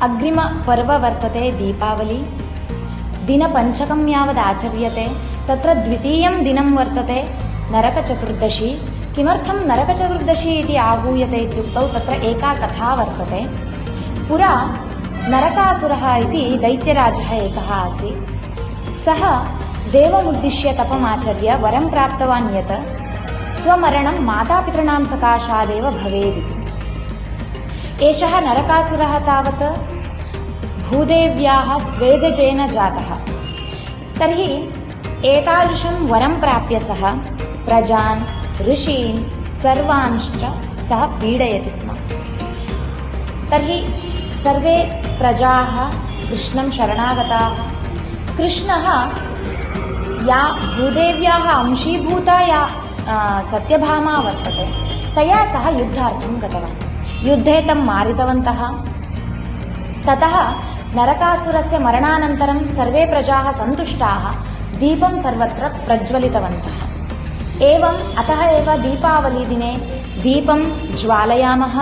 अग्रिमपर्व वर्तते दीपावली। दिनपञ्चकं यावद् आचर्यते। तत्र द्वितीयं दिनं वर्तते नरकचतुर्दशी। किमर्थं नरकचतुर्दशी इति आहूयते इत्युक्तौ तत्र एका कथा वर्तते। पुरा नरकासुरः इति दैत्यराजः एकः आसीत्। सः देवमुद्दिश्य तपमाचर्य वरं प्राप्तवान् यत् स्वमरणं मातापितॄणां सकाशादेव भवेदिति। एषः नरकासुरः तावत् भूदेव्याः स्वेदजेन जातः। तर्हि एतादृशं वरं प्राप्य सः प्रजान् ऋषीन् सर्वांश्च सः पीडयति स्म। तर्हि सर्वे प्रजाः कृष्णं शरणागताः। कृष्णः या भूदेव्याः अंशीभूता या सत्यभामा वर्तते तया सह युद्धार्थं गतवान्। युद्धे तं मारितवन्तः। ततः नरकासुरस्य मरणानन्तरं सर्वे प्रजाः सन्तुष्टाः दीपं सर्वत्र प्रज्वलितवन्तः। एवम् अतः एव दीपावली दिने दीपं ज्वालयामः।